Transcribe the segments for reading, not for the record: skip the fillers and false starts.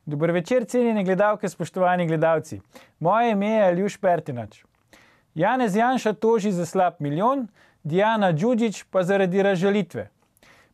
Dober večer, cenjene gledalke, spoštovani gledalci. Moje ime je Aljuš Pertinač. Janez Janša toži za slab milijon, Dijana Đuđić pa zaradi razžalitve.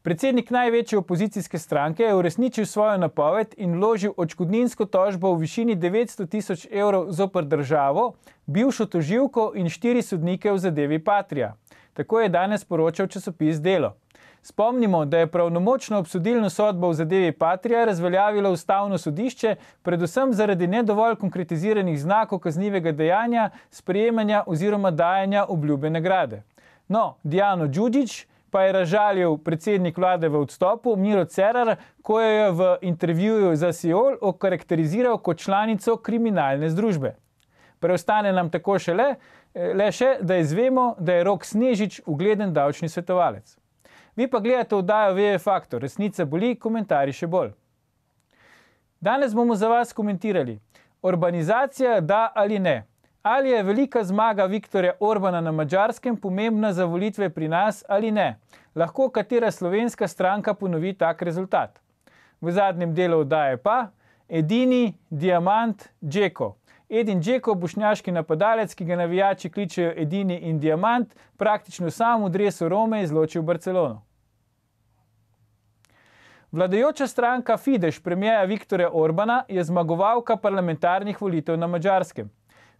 Predsednik največje opozicijske stranke je uresničil svojo napoved in vložil odškodninsko tožbo v višini 900 tisoč evrov zoper državo, bivšo tožilko in 4 sodnike v zadevi Patria. Tako je danes poročal časopis Delo. Spomnimo, da je pravnomočno obsodilno sodbo v zadevi Patria razveljavilo Ustavno sodišče, predvsem zaradi nedovolj konkretiziranih znakov kaznivega dejanja, sprejemanja oziroma dajanja obljube nagrade. No, Dijano Đuđić pa je razžalil predsednik vlade v odstopu Miro Cerar, ko je v intervjuju za Siol okarakteriziral kot članico kriminalne združbe. Preostane nam tako le še, da izvemo, da je Rok Snežič ugleden davčni svetovalec. Vi pa gledate oddajo VE Faktor, resnica boli, komentarji še bolj. Danes bomo za vas komentirali: Orbanizacija da ali ne? Ali je velika zmaga Viktorja Orbana na Madžarskem pomembna za volitve pri nas ali ne? Lahko katera slovenska stranka ponovi tak rezultat? V zadnjem delu oddaje pa edini diamant Džeko. Edin Džeko, bošnjaški napadalec, ki ga navijači kličejo edini in diamant, praktično sam v dresu Rome izločil Barcelono. Vladajoča stranka Fidesz premierja Viktorja Orbana je zmagovalka parlamentarnih volitev na Madžarskem.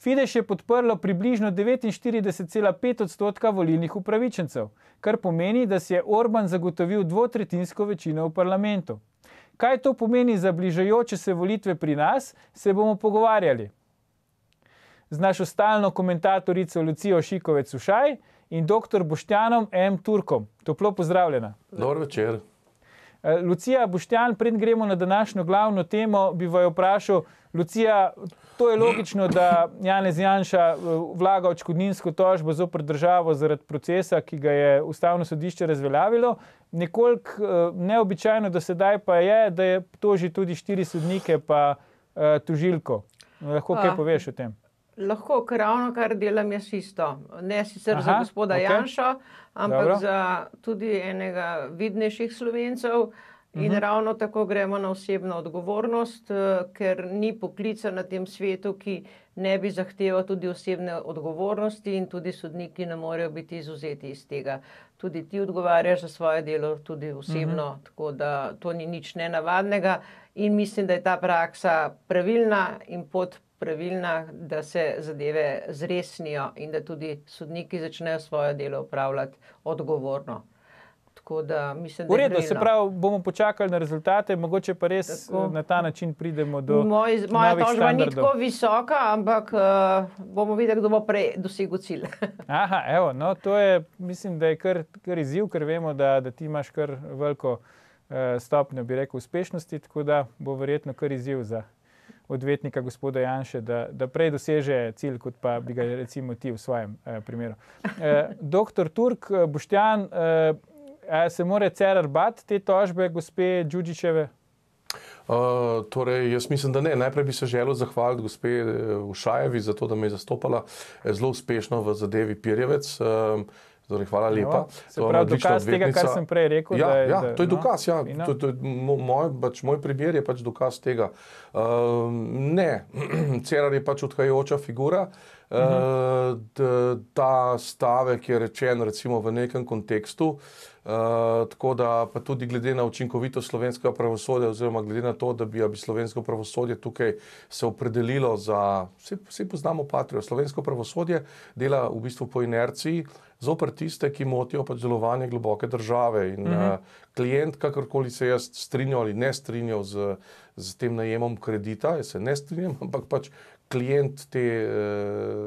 Fidesz je podprlo približno 49,5% volilnih upravičencev, kar pomeni, da si je Orban zagotovil dvotretjinsko večino v parlamentu. Kaj to pomeni za bližajoče se volitve pri nas, se bomo pogovarjali z našo stalno komentatorico Lucijo Šikovec-Ušaj in dr. Boštjanom M. Turkom. Toplo pozdravljena. Dober večer. Lucija, Boštjan, preden gremo na današnjo glavno temo, bi vaju vprašal, Lucija, to je logično, da Janez Janša vlaga odškodninsko tožbo zoper državo zaradi procesa, ki ga je Ustavno sodišče razveljavilo. Nekoliko neobičajno do sedaj pa je, da je toži tudi 4 sodnike pa tožilko. Lahko kaj poveš o tem? Lahko, ker ravno kar delam jaz isto. Ne sicer za gospoda Janšo, ampak za tudi enega vidnejših Slovencev. In ravno tako gremo na osebno odgovornost, ker ni poklica na tem svetu, ki ne bi zahteval tudi osebne odgovornosti in tudi sodniki ne morejo biti izvzeti iz tega. Tudi ti odgovarjaš za svoje delo, tudi osebno, tako da to ni nič nenavadnega in mislim, da je ta praksa pravilna in pravilna, da se zadeve zresnijo in da tudi sodniki začnejo svoje delo opravljati odgovorno. Tako da mislim, da je pravilno. V redu, se pravi, bomo počakali na rezultate, mogoče pa res na ta način pridemo do novih standardov. Moja tožba ni tako visoka, ampak bomo videli, kdo bo prej dosegel cilj. Aha, evo, no to je, mislim, da je kar izziv, ker vemo, da ti imaš kar veliko stopnjo, bi rekel, uspešnosti, tako da bo verjetno kar izziv za odvetnika gospoda Janše, da prej doseže cilj, kot pa bi ga recimo ti v svojem primeru. Doktor Turk, Boštjan, se mora Cerar bati te tožbe gospe Đuđićeve? Torej, jaz mislim, da ne. Najprej bi se želel zahvaliti gospe Ušajevi za to, da me je zastopala zelo uspešno v zadevi Pirjevec. Torej, hvala lepa. Se pravi, dokaz tega, kar sem prej rekel. To je dokaz, ja. Moj primer je pač dokaz tega. Ne, Cerar je pač odhajajoča figura. Ta stavek je rečen recimo v nekem kontekstu, tako da pa tudi glede na učinkovitost slovenskega pravosodja oziroma glede na to, da bi slovensko pravosodje tukaj se opredelilo za, vsi poznamo Patrijo, slovensko pravosodje dela v bistvu po inerciji zoper tiste, ki motijo pač delovanje globoke države in klient, kakorkoli se jaz strinjal ali ne strinjal z tem najemom kredita, jaz se ne strinjam, ampak pač klient te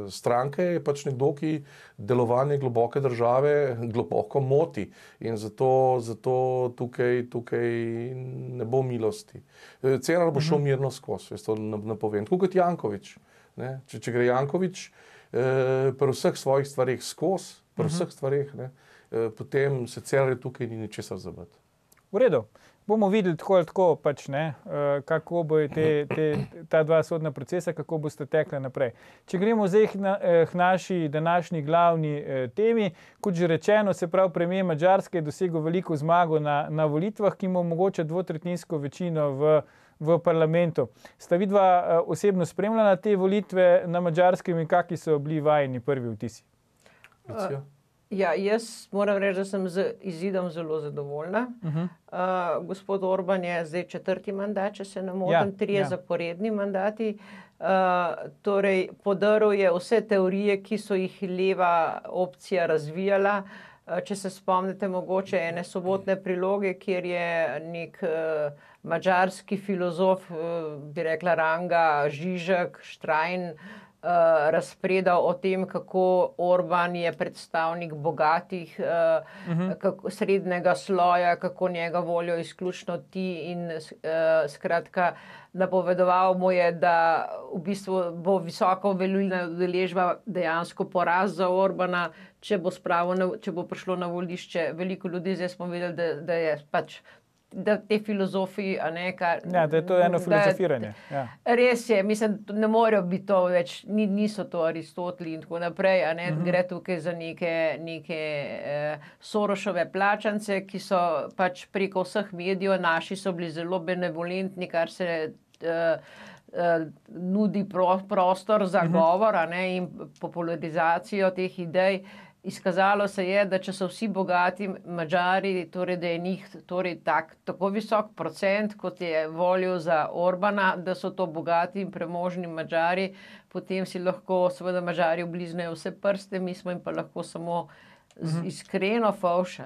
stranke je pač nekdo, ki delovanje globoke države globoko moti in zato tukaj ne bo milosti. Cerar bo šel mirno skozi, jaz to napovem. Tako kot Janković. Če gre Janković pri vseh svojih stvarih skozi, pri vseh stvarih, potem se Cerar tukaj ni ničesar zabati. V redu. bomo videli tako ali tako, pač, kako bo ta dva sodna procesa, kako boste tekla naprej. Če gremo zdaj k naši današnji glavni temi, kot že rečeno, se pravi, premier Madžarske je dosegel veliko zmago na volitvah, ki mu omogoča dvotretjinsko večino v parlamentu. Sta vidva osebno spremljala te volitve na Madžarskem in kakšni so bili vajini prvi vtisi? Ja, jaz moram reči, da sem z izidom zelo zadovoljna. Gospod Orban je zdaj 4. mandat, če se ne motim, 3 zaporedni mandati. Torej, podaril je vse teorije, ki so jih leva opcija razvijala. Če se spomnite mogoče ene sobotne priloge, kjer je nek madžarski filozof, bi rekla ranga Žižek, Štrajn, razpredal o tem, kako Orban je predstavnik bogatih, srednjega sloja, kako njega volijo izključno ti in skratka napovedoval mu je, da v bistvu bo visoko volilna udeležba dejansko poraz za Orbana, če bo prišlo na volišče. Veliko ljudi zdaj smo videli, da je pač da te filozofi, da je to eno filozofiranje. Res je, mislim, ne morejo biti to več, niso to Aristoteli in tako naprej, gre tukaj za neke Sorošove plačance, ki so pač preko vseh medijev, naši so bili zelo benevolentni, kar se nudi prostor za govor in popularizacijo teh idej. Izkazalo se je, da če so vsi bogati Madžari, torej da je njih tako visok procent, kot je volil za Orbana, da so to bogati in premožni Madžari, potem si lahko seveda Madžari obliznejo vse prste, mi smo jim pa lahko samo iskreno fovš.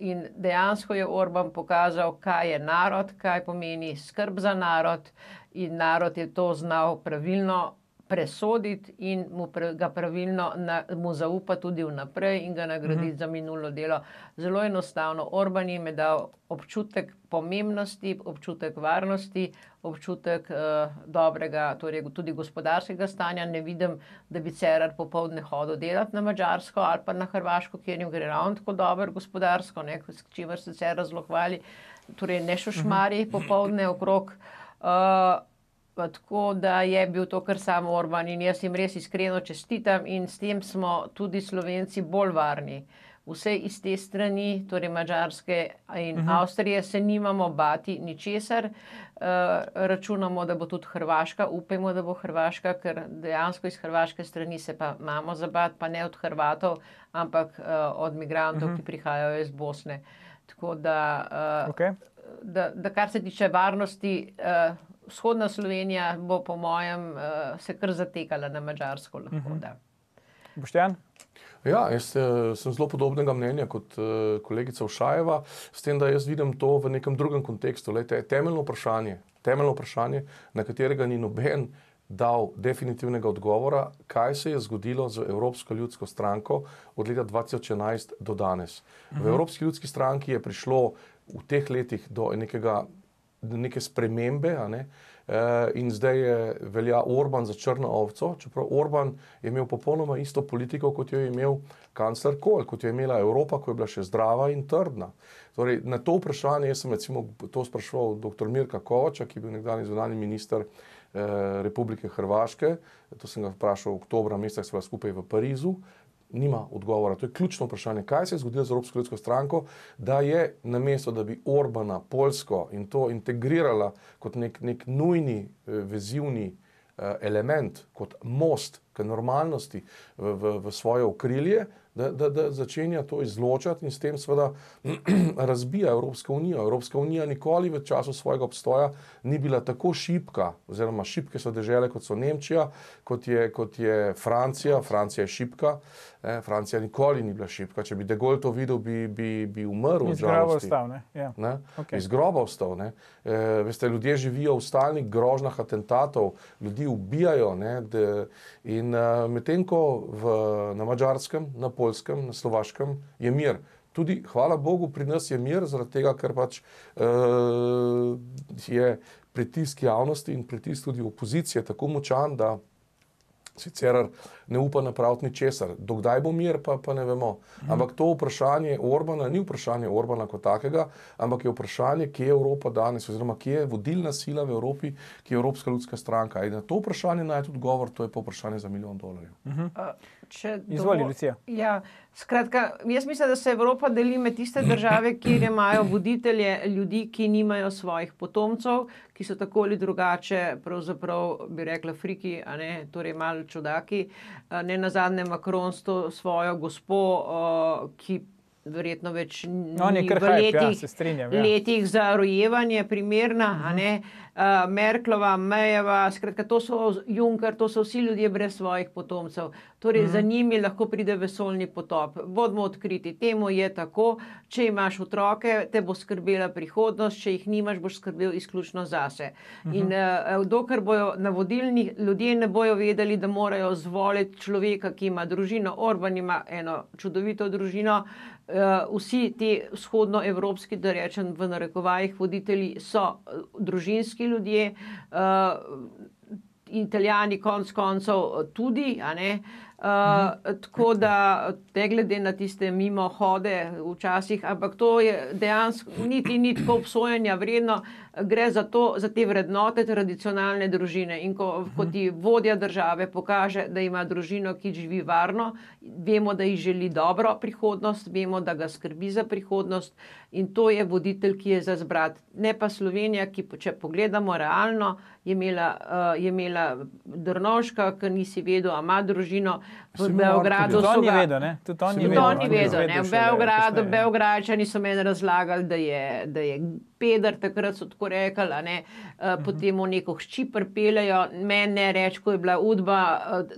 In dejansko je Orban pokazal, kaj je narod, kaj pomeni skrb za narod, in narod je to znal pravilno presoditi in ga pravilno mu zaupa tudi vnaprej in ga nagraditi za minulo delo. Zelo enostavno, Orban jim je dal občutek pomembnosti, občutek varnosti, občutek dobrega, torej tudi gospodarskega stanja. Ne vidim, da bi Cerar popoldne hodil delati na Madžarsko ali pa na Hrvaško, kjer jim gre ravno tako dobro gospodarsko, s čimer se Cerar zelo hvali, torej ne šušmari popoldne okrog. Tako da je bil to kar sam Orban in jaz jim res iskreno čestitam in s tem smo tudi Slovenci bolj varni. Vse iz te strani, torej Madžarske in Avstrije, se nimamo bati ničesar. Računamo, da bo tudi Hrvaška, upajmo, da bo Hrvaška, ker dejansko iz hrvaške strani se pa imamo za bati, pa ne od Hrvatov, ampak od migrantov, ki prihajajo iz Bosne. Tako da kar se tiče varnosti, vzhodna Slovenija bo po mojem se kar zatekala na Madžarsko lahko. Boštjan? Ja, jaz sem zelo podobnega mnenja kot kolegica Ušajeva, s tem, da jaz vidim to v nekem drugem kontekstu. Temeljno vprašanje, na katerega ni noben dal definitivnega odgovora, kaj se je zgodilo z Evropsko ljudsko stranko od leta 2011 do danes. V Evropski ljudski stranki je prišlo v teh letih do neke spremembe, in zdaj velja Orban za črno ovco, čeprav Orban je imel popolnoma isto politiko, kot jo je imel kancler Kohl, kot jo je imela Evropa, ko je bila še zdrava in trdna. Torej, na to vprašanje, jaz sem recimo to spraševal dr. Mirka Kovača, ki je bil nekdanji zunanji minister Republike Hrvaške, to sem ga vprašal oktobra meseca, sva skupaj v Parizu, nima odgovora. To je ključno vprašanje, kaj se je zgodilo z Evropsko ljudsko stranko, da je namesto, da bi Orbana, Poljsko in to integrirala kot nek nujni vezivni element, kot most k normalnosti v svoje okrilje, da začenja to izločati in s tem seveda razbija Evropska unija. Evropska unija nikoli v času svojega obstoja ni bila tako šibka, oziroma šibke so dežele, kot so Nemčija, kot je Francija. Francija je šibka, Francija nikoli ni bila šibka. Če bi De Gaulle to videl, bi umrl. Iz groba ostal, Iz groba ostal, Veste, ljudje živijo v stalnih grožnjah atentatov, ljudi ubijajo, in medtem ko na Madžarskem, na Poljskem, na Slovaškem je mir. Tudi, hvala Bogu, pri nas je mir, zaradi tega, ker pač je pritisk javnosti in pritisk tudi opozicije tako močan, da Sicer ne upa napraviti ničesar. Dokdaj bo mir, pa ne vemo. Ampak to vprašanje Orbana ni vprašanje Orbana kot takega, ampak je vprašanje, kje je Evropa danes, oziroma kje je vodilna sila v Evropi, ki je Evropska ljudska stranka. In na to vprašanje najti odgovor, to je pa vprašanje za $1 milijon. Izvoli, Lucija. Ja, skratka, jaz mislim, da se Evropa deli med tiste države, kjer imajo voditelje ljudi, ki nimajo svojih potomcev, ki so tako ali drugače, pravzaprav bi rekla friki, a ne, torej malo čudaki. Ne nazadnje Macron s to svojo gospo, ki verjetno več ni v letih za rojevanje primerna, a ne, Merklova, Mejeva, skratka, to so Juncker, to so vsi ljudje brez svojih potomcev. Torej, za njimi lahko pride vesoljni potop. Bodimo odkriti, temu je tako, če imaš otroke, te bo skrbela prihodnost, če jih nimaš, boš skrbel izključno zase. In dokler bojo navodilni ljudje ne bojo vedeli, da morajo zvoliti človeka, ki ima družino, Orban ima eno čudovito družino, vsi ti vzhodnoevropski, da rečem v narekovajih, voditelji so družinski ljudje, Italijani konec koncev tudi, a ne, tako da ne glede na tiste mimohode včasih, ampak to je dejansko ni tako obsojanja vredno, gre za te vrednote tradicionalne družine in ko ti vodja države pokaže, da ima družino, ki živi varno, vemo, da ji želi dobro prihodnost, vemo, da ga skrbi za prihodnost in to je voditelj, ki je za zbrati. Ne pa Slovenija, ki, če pogledamo realno, je imela Drnovška, ki nisi vedel, a ima družino, v Beogradu so ga... Tudi on ni vedel. V Beogradu, Beogradčani so meni razlagali, da je peder, takrat so tako rekli, a ne, potem v neko hči pripeljejo, meni ne reči, ko je bila udba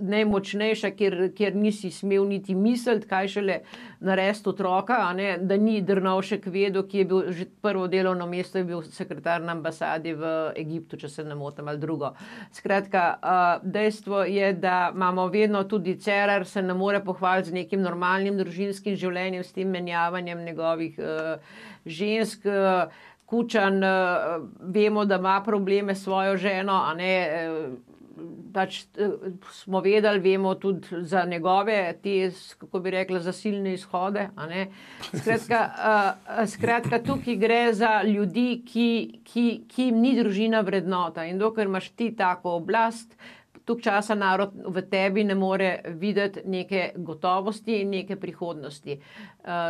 najmočnejša, kjer nisi smel niti misliti, kaj šele narediti otroka, a ne, da ni Drnovšek vedel, ki je bil že prvo delovno mesto, je bil sekretar na ambasadi v Egiptu, če se ne motim, ali drugo. Skratka, dejstvo je, da imamo vedno tudi Cerar, se ne more pohvaliti z nekim normalnim družinskim življenjem, s tem menjavanjem njegovih žensk, Kučan, vemo, da ima probleme s svojo ženo, a ne, pač smo vedeli, vemo tudi za njegove te, kako bi rekla, zasilne izhode, a ne. Skratka, tukaj gre za ljudi, ki ni družina vrednota in dokler imaš ti tako oblast, toliko časa narod v tebi ne more videti neke gotovosti in neke prihodnosti.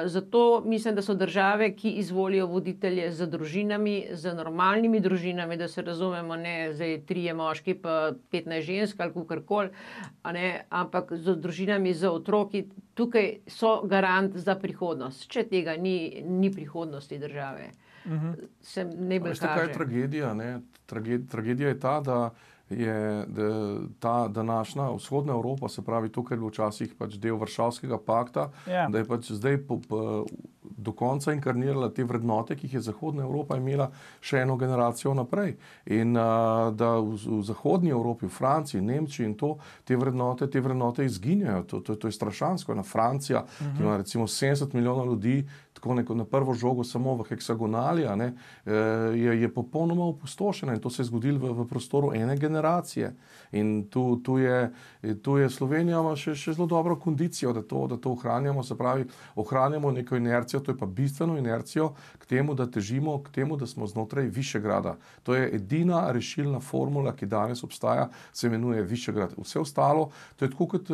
Zato mislim, da so države, ki izvolijo voditelje z družinami, z normalnimi družinami, da se razumemo, ne zdaj 3 moški pa 15 žensk ali kakorkoli, ampak z družinami, z otroki, tukaj so garant za prihodnost. Če tega ni prihodnosti države, se najbolj kaže. Kaj je tragedija? Tragedija je ta, da je ta današnja vzhodna Evropa, se pravi tukaj je bil včasih pač del Varšavskega pakta, da je pač zdaj do konca inkarnirala te vrednote, ki jih je Zahodna Evropa imela še eno generacijo naprej. In da v Zahodni Evropi, v Franciji, Nemčiji in te vrednote izginjajo. To je strašansko. Francija, ki ima recimo 70 milijonov ljudi, tako na prvo žogo samo v heksagonali, je popolnoma opustošena in to se je zgodilo v prostoru ene generacije. In tu je Slovenija ima še zelo dobro kondicijo, da to ohranjamo, se pravi, ohranjamo neko inercijo, to je pa bistveno inercijo k temu, da težimo k temu, da smo znotraj Višegrada. To je edina rešilna formula, ki danes obstaja, se imenuje Višegrad. Vse ostalo, to je tako kot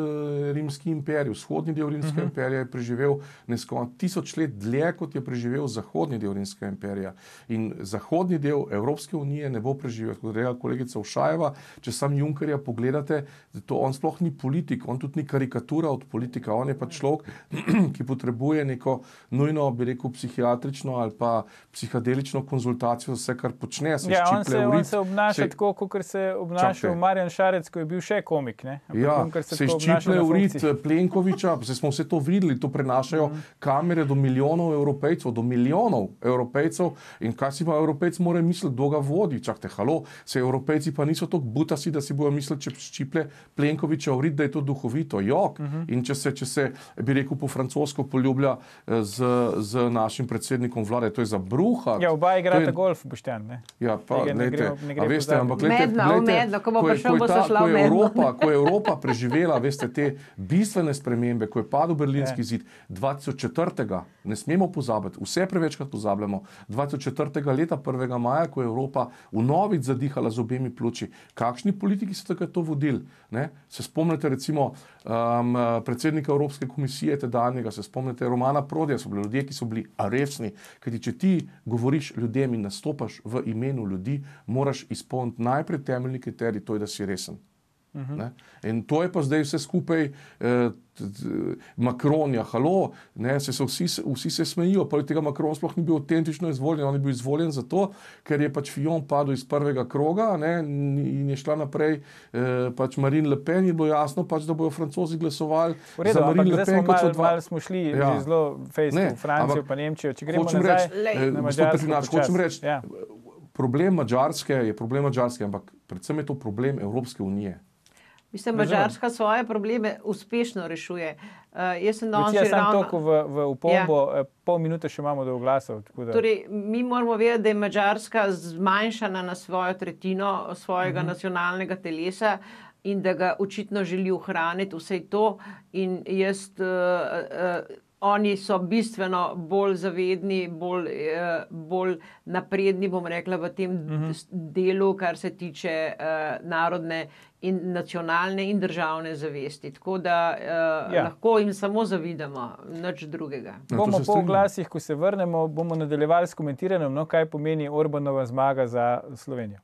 Rimski imperij. Vzhodni del Rimskega imperija je preživel 1000 let dlje, kot je preživel zahodni del Rimskega imperija. In zahodni del Evropske unije ne bo preživel. Kot je rekla kolegica Ušajeva, če sam Junckerja pogledate, on sploh ni politik, on tudi ni karikatura od politika, on je pa človek, ki potrebuje neko nujno, bi rekel, psihiatrično ali pa psihadelično konzultacijo za vse, kar počne. On se obnaša tako, kot se je obnašal Marjan Šarec, ko je bil še komik. Se ščiple urit Plenkoviča, smo vse to videli, to prenašajo kamere do milijonov milijonov Evropejcev, do milijonov Evropejcev in kaj si pa Evropejc mora misliti, kdo ga vodi. Čakajte, halo, se Evropejci pa niso tako butasi, da si bojo mislili, če ščiple Plenkovića vrit, da je to duhovito. Jok. In če se, bi rekel, po francosko poljublja z našim predsednikom vlade, to je za bruha. Ja, oba igrata golf, Boštjan, ne? Ja, pa, glejte, a veste, ampak medno, ko bo prišel, bo se šla v medno. Ko je Evropa preživela, veste, te bistvene spremembe, ko je padel Berlinski zid 2004. Ne smemo pozabiti, vse prevečkrat pozabljamo, 2004. leta 1. maja, ko je Evropa vnovič zadihala z obemi pljuči. Kakšni politiki so takrat to vodili? Ne? Se spomnite recimo predsednika Evropske komisije tedanjega, se spomnite Romana Prodija, so bili ljudje, ki so bili resni, kajti če ti govoriš ljudem in nastopaš v imenu ljudi, moraš izpolniti najprej temeljni kriterij, to je, da si resen. Ne? In to je pa zdaj vse skupaj Macron, ja, halo, ne, vsi se smejijo, pa tega Macron sploh ni bil avtentično izvoljen, on je bil izvoljen zato, ker je pač Fillon padel iz prvega kroga, ne, in je šla naprej pač Marine Le Pen, je bilo jasno pač, da bojo Francozi glasovali za Marine Le Pen, kot so dva. Malo smo šli že zelo v Francijo pa Nemčijo, če gremo nazaj na Mađarsko. Hočem reči, problem Mađarske je problem Mađarske, ampak predvsem je to problem Evropske unije. Mislim, Mađarska svoje probleme uspešno rešuje. Jaz sem toliko v upombo, pol minute še imamo do oglasov. Torej, mi moramo vedeti, da je Mađarska zmanjšana na svojo tretjino svojega nacionalnega telesa in da ga očitno želi ohraniti vse to. In oni so bistveno bolj zavedni, bolj napredni, bom rekla, v tem delu, kar se tiče narodne in nacionalne in državne zavesti. Tako da lahko jim samo zavidamo, nič drugega. Bomo po oglasih, ko se vrnemo, bomo nadaljevali s komentiranjem, kaj pomeni Orbanova zmaga za Slovenijo.